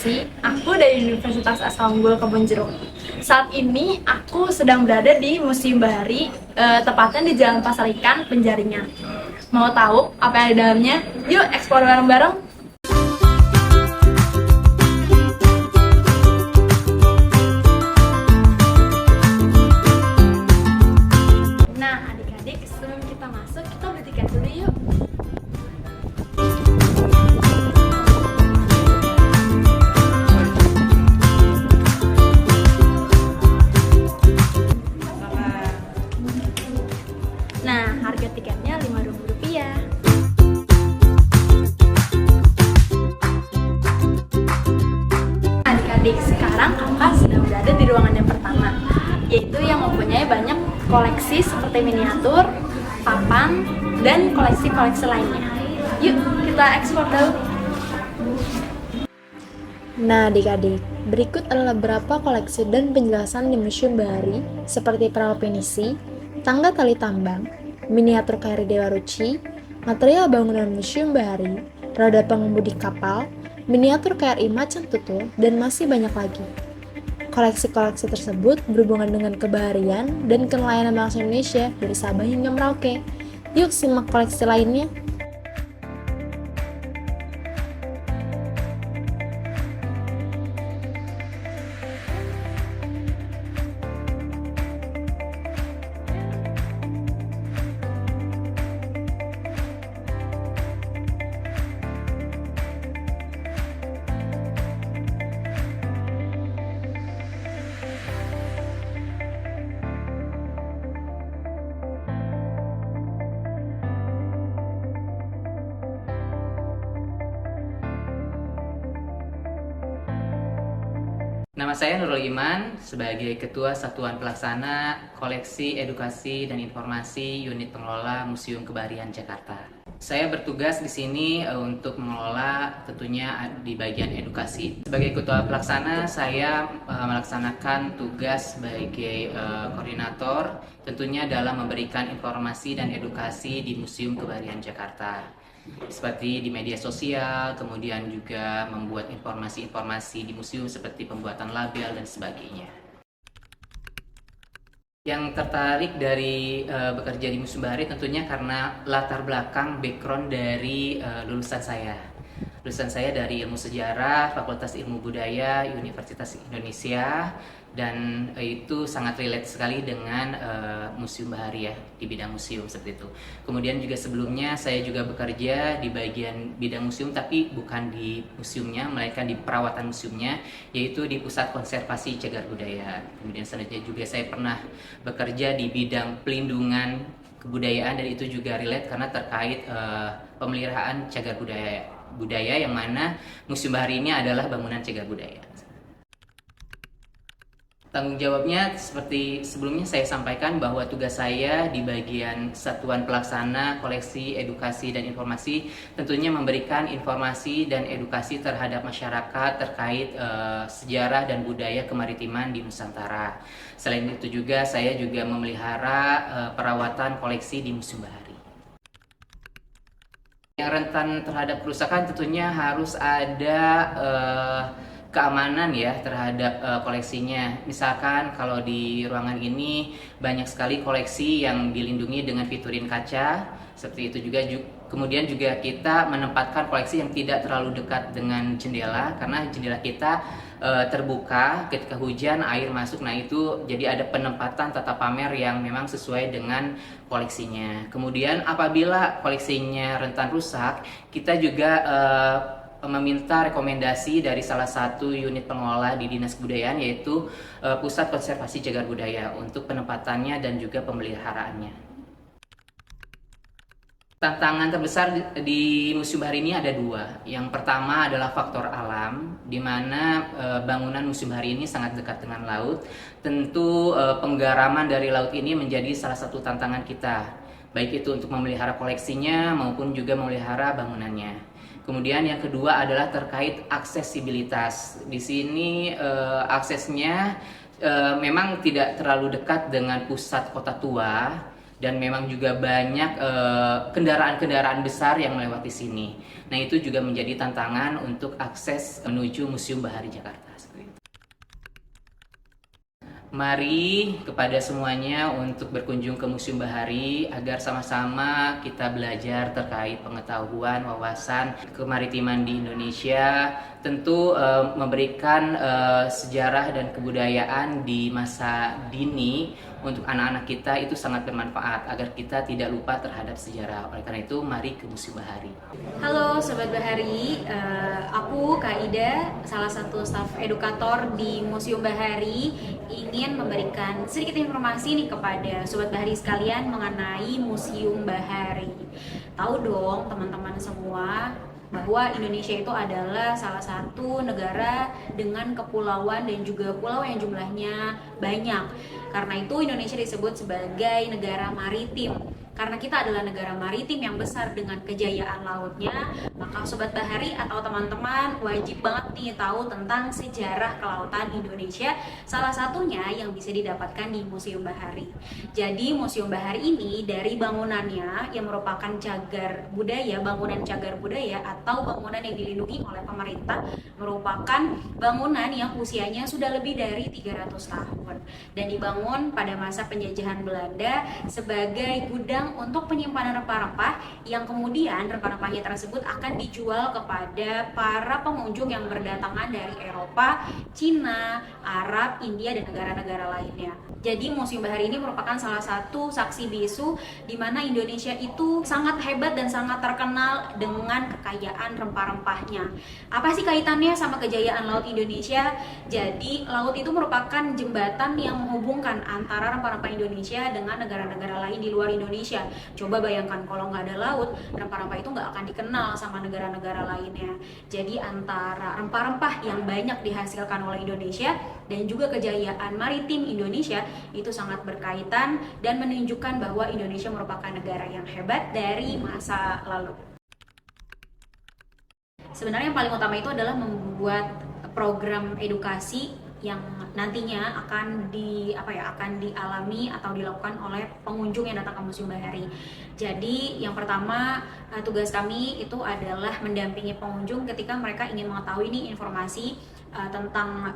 Kenalsi, aku dari Universitas Assaunggul Kebonjeruk. Saat ini aku sedang berada di Museum Bahari, tepatnya di Jalan Pasar Ikan, Penjaringan. Mau tahu apa yang ada di dalamnya? Yuk eksplor bareng-bareng. Nah, adik-adik, sebelum kita masuk, kita beli tiket dulu yuk. Nah, harga tiketnya Rp5.000. Adik-adik, sekarang kakak sedang berada di ruangan yang pertama, yaitu yang mempunyai banyak koleksi seperti miniatur, papan, dan koleksi-koleksi lainnya. Yuk, kita eksplor dulu. Nah, adik-adik, berikut adalah beberapa koleksi dan penjelasan di Museum Bahari, seperti perahu pinisi, tangga tali tambang, miniatur KRI Dewa Ruci, material bangunan Museum Bahari, roda pengemudi kapal, miniatur KRI Macan Tutul, dan masih banyak lagi. Koleksi-koleksi tersebut berhubungan dengan kebaharian dan kenelayanan bangsa Indonesia dari Sabah hingga Merauke. Yuk simak koleksi lainnya. Nama saya Nurul Iman sebagai Ketua Satuan Pelaksana Koleksi Edukasi dan Informasi Unit Pengelola Museum Kebaharian Jakarta. Saya bertugas di sini untuk mengelola tentunya di bagian edukasi. Sebagai Ketua Pelaksana, saya melaksanakan tugas sebagai koordinator tentunya dalam memberikan informasi dan edukasi di Museum Kebaharian Jakarta. Seperti di media sosial, kemudian juga membuat informasi-informasi di museum seperti pembuatan label dan sebagainya. Yang tertarik dari bekerja di Museum Bahari tentunya karena latar belakang background dari lulusan saya. Lulusan saya dari Ilmu Sejarah, Fakultas Ilmu Budaya, Universitas Indonesia, dan itu sangat relate sekali dengan Museum Bahari ya, di bidang museum seperti itu. Kemudian juga sebelumnya saya juga bekerja di bagian bidang museum, tapi bukan di museumnya, melainkan di perawatan museumnya, yaitu di Pusat Konservasi Cagar Budaya. Kemudian selanjutnya juga saya pernah bekerja di bidang pelindungan kebudayaan, dan itu juga relate karena terkait pemeliharaan cagar budaya yang mana Museum Bahari ini adalah bangunan cagar budaya. Tanggung jawabnya seperti sebelumnya saya sampaikan bahwa tugas saya di bagian Satuan Pelaksana Koleksi Edukasi dan Informasi tentunya memberikan informasi dan edukasi terhadap masyarakat terkait sejarah dan budaya kemaritiman di Nusantara. Selain itu juga saya juga memelihara perawatan koleksi di Museum Bahari. Yang rentan terhadap kerusakan tentunya harus ada keamanan ya terhadap koleksinya. Misalkan kalau di ruangan ini banyak sekali koleksi yang dilindungi dengan fiturin kaca, seperti itu juga. Kemudian juga kita menempatkan koleksi yang tidak terlalu dekat dengan jendela, karena jendela kita terbuka, ketika hujan air masuk, nah itu jadi ada penempatan tata pamer yang memang sesuai dengan koleksinya. Kemudian apabila koleksinya rentan rusak, kita juga meminta rekomendasi dari salah satu unit pengelola di Dinas Kebudayaan, yaitu Pusat Konservasi Cagar Budaya untuk penempatannya dan juga pemeliharaannya. Tantangan terbesar di Museum Bahari ini ada dua. Yang pertama adalah faktor alam, di mana bangunan Museum Bahari ini sangat dekat dengan laut. Tentu penggaraman dari laut ini menjadi salah satu tantangan kita, baik itu untuk memelihara koleksinya maupun juga memelihara bangunannya. Kemudian yang kedua adalah terkait aksesibilitas. Di sini aksesnya memang tidak terlalu dekat dengan pusat kota tua, dan memang juga banyak kendaraan-kendaraan besar yang melewati sini. Nah, itu juga menjadi tantangan untuk akses menuju Museum Bahari Jakarta. Mari kepada semuanya untuk berkunjung ke Museum Bahari agar sama-sama kita belajar terkait pengetahuan, wawasan kemaritiman di Indonesia. Tentu memberikan sejarah dan kebudayaan di masa dini untuk anak-anak kita itu sangat bermanfaat agar kita tidak lupa terhadap sejarah. Oleh karena itu, mari ke Museum Bahari. Halo Sobat Bahari, aku Kak Ida, salah satu staf edukator di Museum Bahari, ingin memberikan sedikit informasi nih kepada Sobat Bahari sekalian mengenai Museum Bahari. Tahu dong teman-teman semua bahwa Indonesia itu adalah salah satu negara dengan kepulauan dan juga pulau yang jumlahnya banyak. Karena itu Indonesia disebut sebagai negara maritim. Karena kita adalah negara maritim yang besar dengan kejayaan lautnya, maka Sobat Bahari atau teman-teman wajib banget nih tahu tentang sejarah kelautan Indonesia, salah satunya yang bisa didapatkan di Museum Bahari. Jadi Museum Bahari ini dari bangunannya yang merupakan cagar budaya, bangunan cagar budaya atau bangunan yang dilindungi oleh pemerintah, merupakan bangunan yang usianya sudah lebih dari 300 tahun dan dibangun pada masa penjajahan Belanda sebagai gudang untuk penyimpanan rempah-rempah yang kemudian rempah-rempahnya tersebut akan dijual kepada para pengunjung yang berdatangan dari Eropa, Cina, Arab, India, dan negara-negara lainnya. Jadi Museum Bahari ini merupakan salah satu saksi bisu di mana Indonesia itu sangat hebat dan sangat terkenal dengan kekayaan rempah-rempahnya. Apa sih kaitannya sama kejayaan laut Indonesia? Jadi laut itu merupakan jembatan yang menghubungkan antara rempah-rempah Indonesia dengan negara-negara lain di luar Indonesia. Coba bayangkan kalau nggak ada laut, rempah-rempah itu nggak akan dikenal sama negara-negara lainnya. Jadi antara rempah-rempah yang banyak dihasilkan oleh Indonesia dan juga kejayaan maritim Indonesia itu sangat berkaitan dan menunjukkan bahwa Indonesia merupakan negara yang hebat dari masa lalu. Sebenarnya yang paling utama itu adalah membuat program edukasi yang nantinya akan dialami atau dilakukan oleh pengunjung yang datang ke Museum Bahari. Jadi yang pertama tugas kami itu adalah mendampingi pengunjung ketika mereka ingin mengetahui nih informasi tentang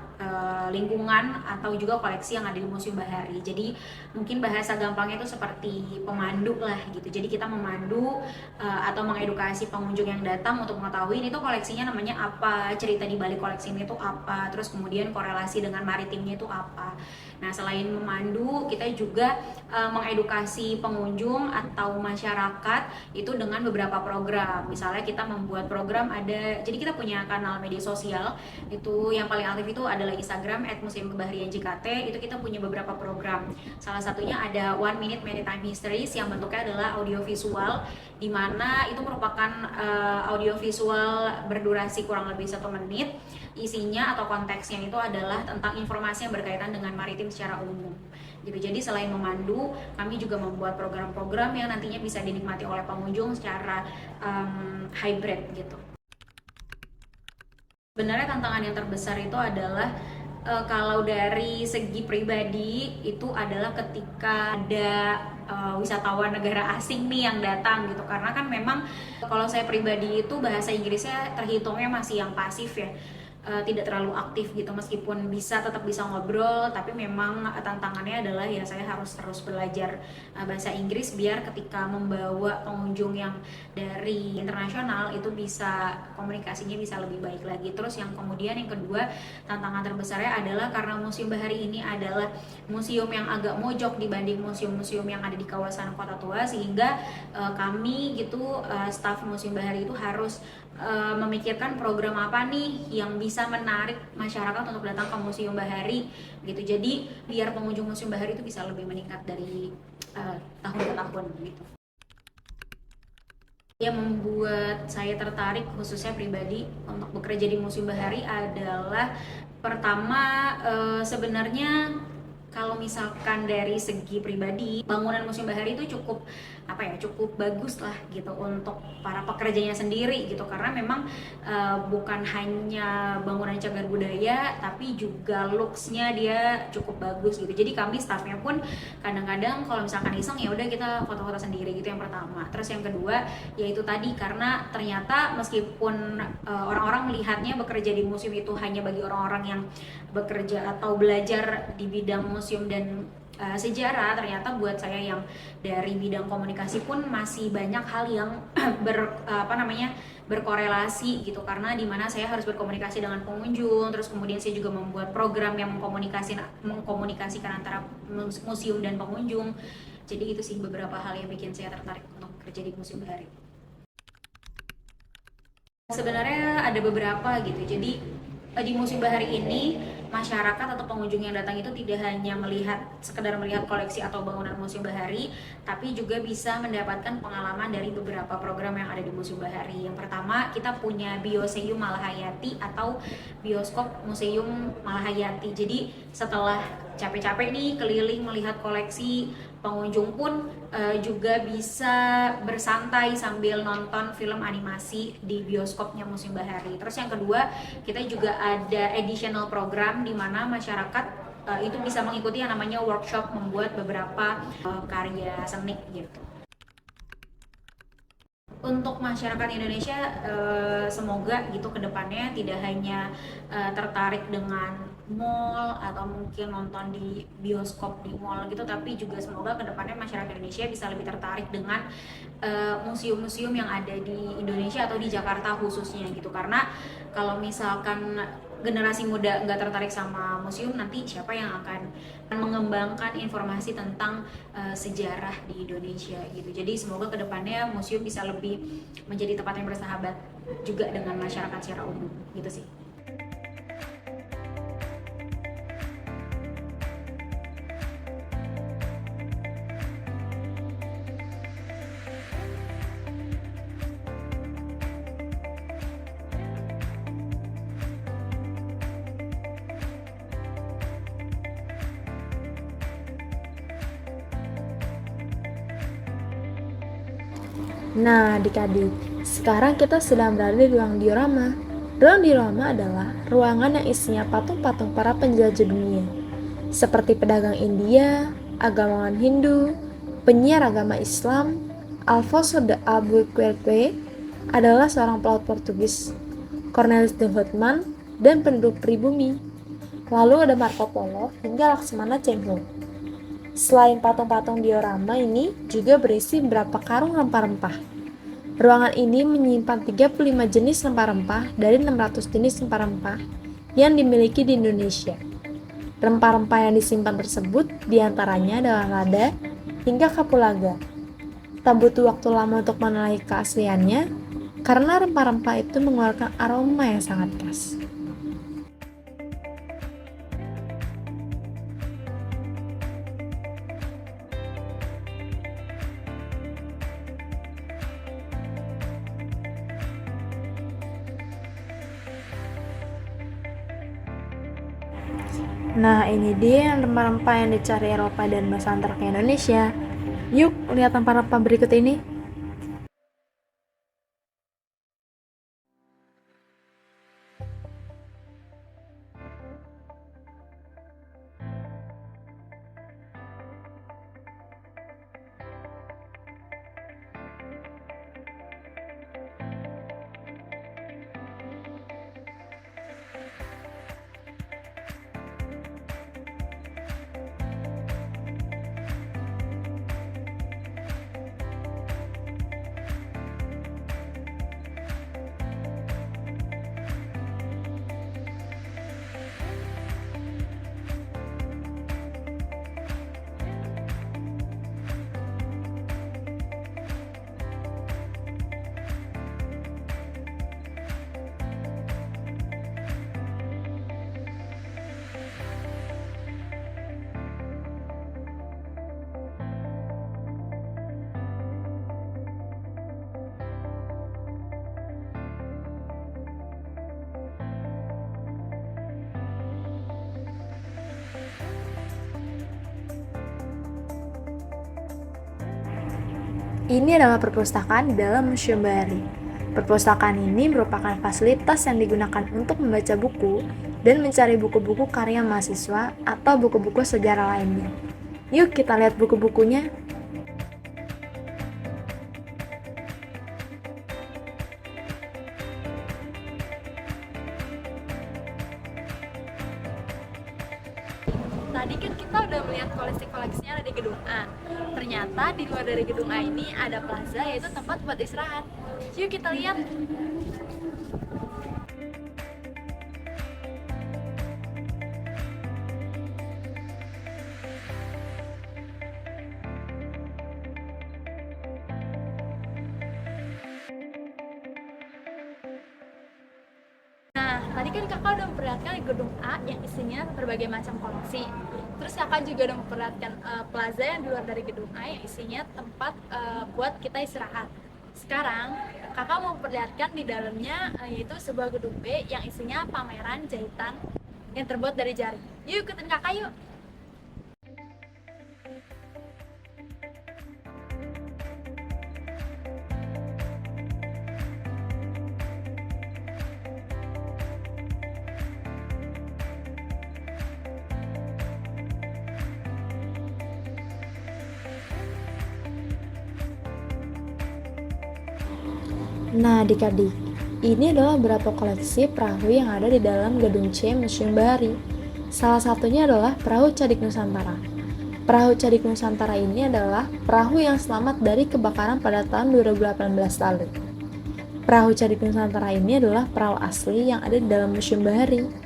lingkungan atau juga koleksi yang ada di Museum Bahari. Jadi mungkin bahasa gampangnya itu seperti pemandu lah gitu. Jadi kita memandu atau mengedukasi pengunjung yang datang untuk mengetahui ini tuh koleksinya namanya apa, cerita di balik koleksi ini tuh apa, terus kemudian korelasi dengan maritimnya itu apa. Nah, selain memandu, kita juga mengedukasi pengunjung atau masyarakat itu dengan beberapa program. Misalnya kita membuat program jadi kita punya kanal media sosial, itu yang paling aktif itu adalah Instagram @museumkebaharian.jkt. Itu kita punya beberapa program. Salah satunya ada 1 Minute Maritime Histories yang bentuknya adalah audiovisual, di mana itu merupakan audiovisual berdurasi kurang lebih 1 menit. Isinya atau konteksnya itu adalah tentang informasi yang berkaitan dengan maritim secara umum gitu. Jadi selain memandu, kami juga membuat program-program yang nantinya bisa dinikmati oleh pengunjung secara hybrid gitu. Sebenarnya tantangan yang terbesar itu adalah kalau dari segi pribadi itu adalah ketika ada wisatawan negara asing nih yang datang gitu, karena kan memang kalau saya pribadi itu bahasa Inggrisnya terhitungnya masih yang pasif ya, tidak terlalu aktif gitu, meskipun tetap bisa ngobrol, tapi memang tantangannya adalah ya saya harus terus belajar bahasa Inggris biar ketika membawa pengunjung yang dari internasional itu komunikasinya bisa lebih baik lagi. Terus yang kedua tantangan terbesarnya adalah karena Museum Bahari ini adalah museum yang agak mojok dibanding museum-museum yang ada di kawasan Kota Tua, sehingga kami gitu staf Museum Bahari itu harus memikirkan program apa nih yang bisa menarik masyarakat untuk datang ke Museum Bahari gitu. Jadi biar pengunjung Museum Bahari itu bisa lebih meningkat dari tahun ke tahun gitu. Yang membuat saya tertarik khususnya pribadi untuk bekerja di Museum Bahari adalah pertama sebenarnya Kalau misalkan dari segi pribadi, bangunan Museum Bahari itu cukup cukup bagus lah gitu untuk para pekerjanya sendiri gitu, karena memang bukan hanya bangunan cagar budaya tapi juga looks-nya dia cukup bagus gitu. Jadi kami staffnya pun kadang-kadang kalau misalkan iseng ya udah kita foto-foto sendiri gitu, yang pertama. Terus yang kedua yaitu tadi, karena ternyata meskipun orang-orang melihatnya bekerja di museum itu hanya bagi orang-orang yang bekerja atau belajar di bidang museum dan sejarah, ternyata buat saya yang dari bidang komunikasi pun masih banyak hal yang berkorelasi gitu, karena dimana saya harus berkomunikasi dengan pengunjung, terus kemudian saya juga membuat program yang mengkomunikasikan antara museum dan pengunjung. Jadi itu sih beberapa hal yang bikin saya tertarik untuk kerja di Museum Bahari. Sebenarnya ada beberapa gitu. Jadi di Museum Bahari ini masyarakat atau pengunjung yang datang itu tidak hanya sekedar melihat koleksi atau bangunan Museum Bahari, tapi juga bisa mendapatkan pengalaman dari beberapa program yang ada di Museum Bahari. Yang pertama, kita punya Bioseum Malahayati atau Bioskop Museum Malahayati. Jadi setelah capek-capek nih keliling melihat koleksi, pengunjung pun juga bisa bersantai sambil nonton film animasi di bioskopnya Museum Bahari. Terus yang kedua, kita juga ada additional program di mana masyarakat itu bisa mengikuti yang namanya workshop membuat beberapa karya seni gitu. Untuk masyarakat Indonesia, semoga gitu kedepannya tidak hanya tertarik dengan mall atau mungkin nonton di bioskop di mall gitu, tapi juga semoga kedepannya masyarakat Indonesia bisa lebih tertarik dengan museum-museum yang ada di Indonesia atau di Jakarta khususnya gitu. Karena kalau misalkan generasi muda nggak tertarik sama museum, nanti siapa yang akan mengembangkan informasi tentang sejarah di Indonesia gitu. Jadi semoga kedepannya museum bisa lebih menjadi tempat yang bersahabat juga dengan masyarakat secara umum gitu sih. Nah, adik-adik, sekarang kita sedang berada di ruang diorama. Ruang diorama adalah ruangan yang isinya patung-patung para penjelajah dunia, seperti pedagang India, agamawan Hindu, penyiar agama Islam. Alfonso de Albuquerque adalah seorang pelaut Portugis, Cornelis de Houtman, dan penduduk pribumi. Lalu ada Marco Polo hingga Laksamana Cheng Ho. Selain patung-patung diorama ini juga berisi beberapa karung rempah-rempah. Ruangan ini menyimpan 35 jenis rempah-rempah dari 600 jenis rempah-rempah yang dimiliki di Indonesia. Rempah-rempah yang disimpan tersebut diantaranya adalah lada hingga kapulaga. Tak butuh waktu lama untuk menilai keasliannya, karena rempah-rempah itu mengeluarkan aroma yang sangat khas. Nah, ini dia yang rempah-rempah yang dicari Eropa dan bahasa antar ke Indonesia. Yuk, lihat rempah-rempah berikut ini. Ini adalah perpustakaan di dalam Museum Bahari. Perpustakaan ini merupakan fasilitas yang digunakan untuk membaca buku dan mencari buku-buku karya mahasiswa atau buku-buku sejarah lainnya. Yuk kita lihat buku-bukunya. Tadi kan kita udah melihat koleksi-koleksinya ada di gedung A. Ternyata di luar dari gedung A ini ada plaza, yaitu tempat buat istirahat. Yuk kita lihat. Nah, tadi kan kakak udah memperlihatkan gedung A yang isinya berbagai macam koleksi. Terus kakak juga udah memperlihatkan plaza yang di luar dari gedung A yang isinya tempat buat kita istirahat. Sekarang kakak mau memperlihatkan di dalamnya yaitu sebuah gedung B yang isinya pameran jahitan yang terbuat dari jari. Yuk ikutin kakak yuk. Nah, adik-adik, ini adalah beberapa koleksi perahu yang ada di dalam gedung C Museum Bahari. Salah satunya adalah perahu Cadik Nusantara. Perahu Cadik Nusantara ini adalah perahu yang selamat dari kebakaran pada tahun 2018 lalu. Perahu Cadik Nusantara ini adalah perahu asli yang ada di dalam Museum Bahari.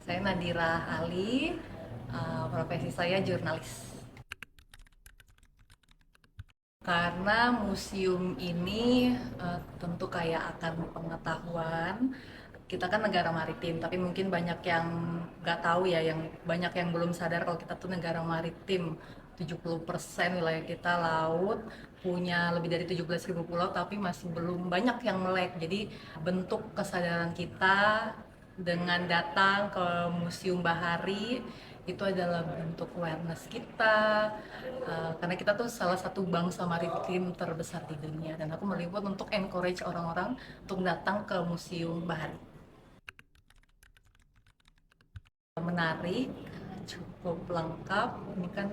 Saya Nadira Ali, profesi saya jurnalis. Karena museum ini tentu kaya akan pengetahuan. Kita kan negara maritim, tapi mungkin banyak yang nggak tahu ya, yang banyak yang belum sadar kalau kita tuh negara maritim. 70% wilayah kita laut, punya lebih dari 17.000 pulau, tapi masih belum banyak yang melek. Jadi bentuk kesadaran kita dengan datang ke Museum Bahari itu adalah bentuk awareness kita, karena kita tuh salah satu bangsa maritim terbesar di dunia, dan aku meliput untuk encourage orang-orang untuk datang ke Museum Bahari. Menarik, cukup lengkap, ini kan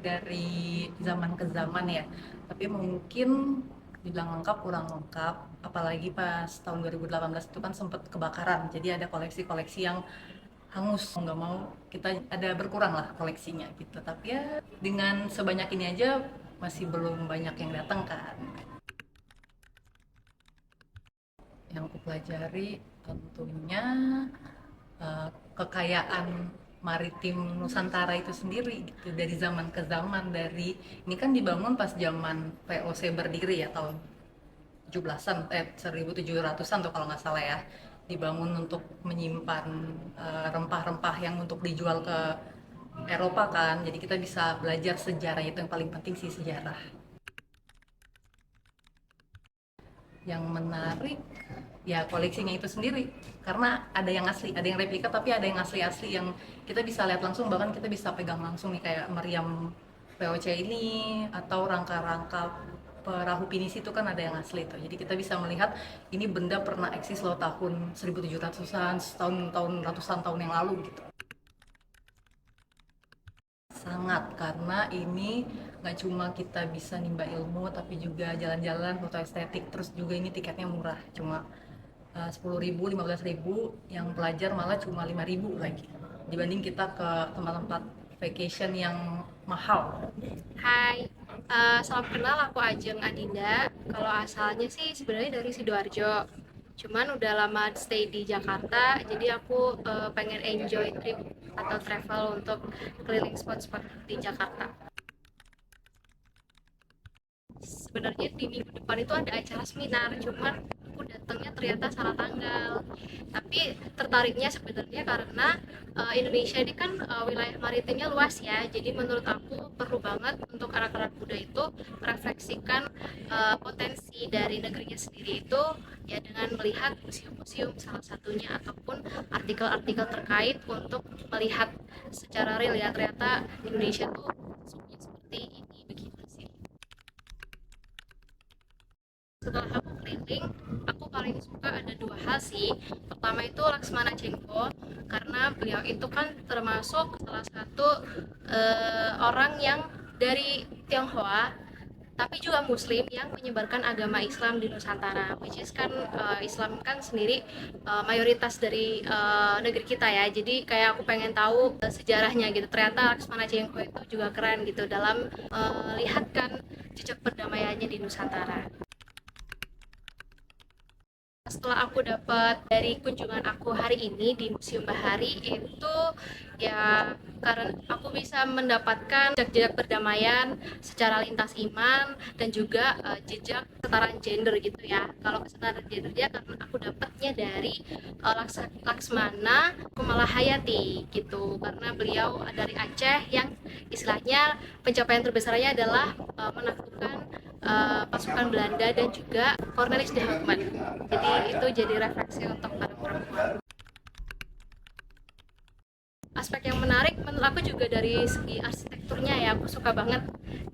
dari zaman ke zaman ya, tapi mungkin dibilang lengkap kurang lengkap, apalagi pas tahun 2018 itu kan sempat kebakaran, jadi ada koleksi-koleksi yang hangus, nggak mau kita ada berkurang lah koleksinya gitu, tapi ya dengan sebanyak ini aja masih belum banyak yang datang kan. Yang aku pelajari tentunya kekayaan maritim Nusantara itu sendiri gitu, dari zaman ke zaman. Dari ini kan dibangun pas zaman VOC berdiri ya, tahun 1700-an tuh kalau nggak salah ya, dibangun untuk menyimpan rempah-rempah yang untuk dijual ke Eropa kan, jadi kita bisa belajar sejarah, itu yang paling penting sih, sejarah. Yang menarik ya koleksinya itu sendiri, karena ada yang asli, ada yang replika, tapi ada yang asli-asli yang kita bisa lihat langsung, bahkan kita bisa pegang langsung nih, kayak meriam POC ini atau rangka-rangka perahu pinisi itu kan ada yang asli tuh, jadi kita bisa melihat ini benda pernah eksis loh tahun 1700-an, tahun ratusan tahun yang lalu gitu. Sangat, karena ini nggak cuma kita bisa nimba ilmu, tapi juga jalan-jalan, foto estetik, terus juga ini tiketnya murah, cuma 10.000, 15.000, yang pelajar malah cuma 5.000 lagi, dibanding kita ke tempat-tempat vacation yang mahal. Hai, salam kenal, aku Ajeng Adinda. Kalau asalnya sih sebenarnya dari Sidoarjo. Cuman udah lama stay di Jakarta, jadi aku pengen enjoy trip atau travel untuk keliling spot-spot di Jakarta. Sebenarnya di minggu depan itu ada acara seminar, cuman aku datangnya ternyata salah tanggal. Tapi tertariknya sebenarnya karena Indonesia ini kan wilayah maritimnya luas ya, jadi menurut aku perlu banget untuk anak-anak muda itu merefleksikan potensi dari negerinya sendiri itu ya dengan melihat museum-museum salah satunya ataupun artikel-artikel terkait untuk melihat secara real ya ternyata Indonesia tuh sosoknya seperti ini begitu sih. Setelah aku keliling, aku paling suka ada dua hal sih. Pertama itu Laksmana Chengho, karena beliau itu kan termasuk salah satu orang yang dari Tionghoa tapi juga Muslim yang menyebarkan agama Islam di Nusantara, which is kan Islam kan sendiri mayoritas dari negeri kita ya. Jadi kayak aku pengen tahu sejarahnya gitu. Ternyata Laksmana Chengho itu juga keren gitu dalam lihatkan jejak perdamaiannya di Nusantara. Setelah aku dapat dari kunjungan aku hari ini di Museum Bahari itu ya karena aku bisa mendapatkan jejak perdamaian secara lintas iman dan juga jejak kesetaraan gender gitu ya. Kalau kesetaraan gendernya karena aku dapatnya dari Laksmana Kumalahayati gitu, karena beliau dari Aceh yang istilahnya pencapaian terbesarnya adalah menaklukkan pasukan Belanda dan juga Cornelis de Houtman. Jadi itu jadi refleksi untuk para perempuan. Aspek yang menarik menurut aku juga dari segi arsitekturnya ya, aku suka banget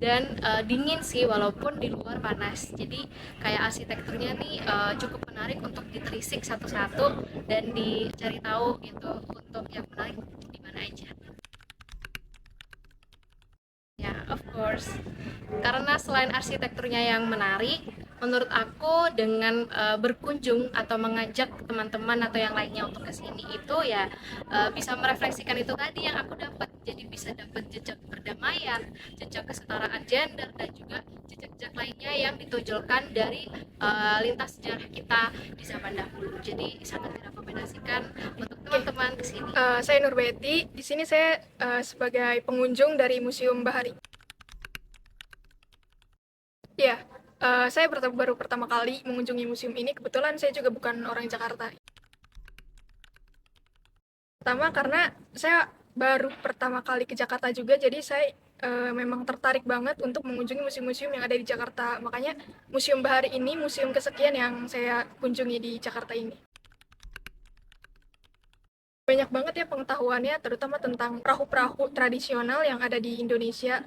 dan dingin sih walaupun di luar panas. Jadi kayak arsitekturnya nih cukup menarik untuk ditelisik satu-satu dan dicari tahu gitu untuk yang menarik di mana aja. Ya, of course. Karena selain arsitekturnya yang menarik, menurut aku dengan berkunjung atau mengajak teman-teman atau yang lainnya untuk ke sini itu ya bisa merefleksikan itu tadi yang aku dapat. Jadi bisa dapat jejak perdamaian, jejak kesetaraan gender dan juga jejak-jejak lainnya yang ditonjolkan dari lintas sejarah kita di zaman dahulu. Jadi sangat direkomendasikan untuk teman-teman ke sini. Saya Nurbeti, di sini saya sebagai pengunjung dari Museum Bahari. Ya, saya baru pertama kali mengunjungi museum ini. Kebetulan saya juga bukan orang Jakarta. Pertama karena saya baru pertama kali ke Jakarta juga, jadi saya memang tertarik banget untuk mengunjungi museum-museum yang ada di Jakarta. Makanya Museum Bahari ini museum kesekian yang saya kunjungi di Jakarta ini. Banyak banget ya pengetahuannya, terutama tentang perahu-perahu tradisional yang ada di Indonesia.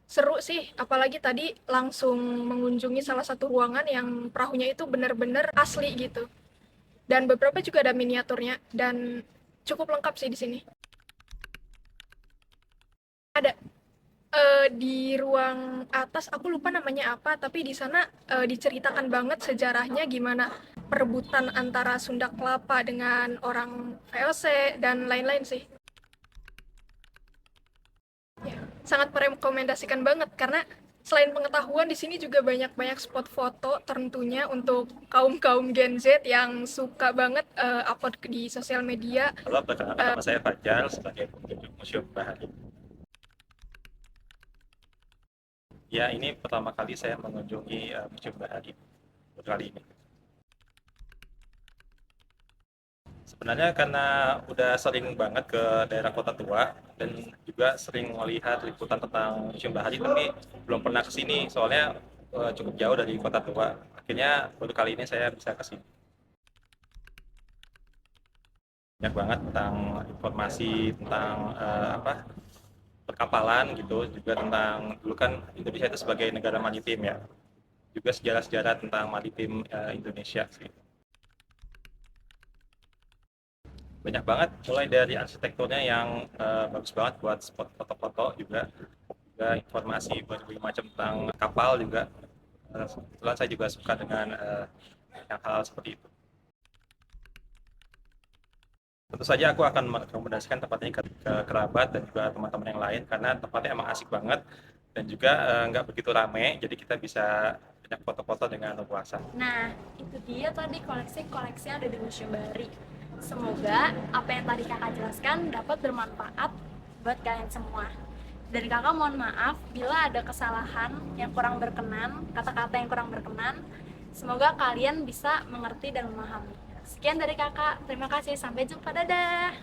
Seru sih, apalagi tadi langsung mengunjungi salah satu ruangan yang perahunya itu benar-benar asli gitu. Dan beberapa juga ada miniaturnya dan cukup lengkap sih di sini. Ada di ruang atas, aku lupa namanya apa, tapi di sana diceritakan banget sejarahnya gimana perebutan antara Sunda Kelapa dengan orang VOC dan lain-lain sih. Ya, sangat merekomendasikan banget karena selain pengetahuan di sini juga banyak spot foto tentunya untuk kaum Gen Z yang suka banget upload di sosial media. Halo, perkenalkan nama saya Fajar sebagai pengunjung Museum Bahari. Ya, ini pertama kali saya mengunjungi Museum Bahari kali ini. Sebenarnya karena udah sering banget ke daerah Kota Tua dan juga sering melihat liputan tentang Museum Bahari, tapi belum pernah ke sini soalnya cukup jauh dari Kota Tua. Akhirnya baru kali ini saya bisa ke sini. Banyak banget tentang informasi tentang perkapalan gitu, juga tentang dulu kan Indonesia itu sebagai negara maritim ya. Juga sejarah-sejarah tentang maritim Indonesia sih. Banyak banget, mulai dari arsitekturnya yang bagus banget buat spot foto-foto juga informasi berbagai macam tentang kapal juga. Kebetulan saya juga suka dengan yang hal seperti itu. Tentu saja aku akan merekomendasikan tempat ini ke kerabat dan juga teman-teman yang lain karena tempatnya emang asik banget dan juga nggak begitu ramai, jadi kita bisa banyak foto-foto dengan leluasa. Nah, itu dia tadi koleksi-koleksi yang ada di Museum Bahari. Semoga apa yang tadi kakak jelaskan dapat bermanfaat buat kalian semua. Dan kakak mohon maaf bila ada kesalahan yang kurang berkenan, kata-kata yang kurang berkenan. Semoga kalian bisa mengerti dan memahami. Sekian dari kakak, terima kasih, sampai jumpa, dadah!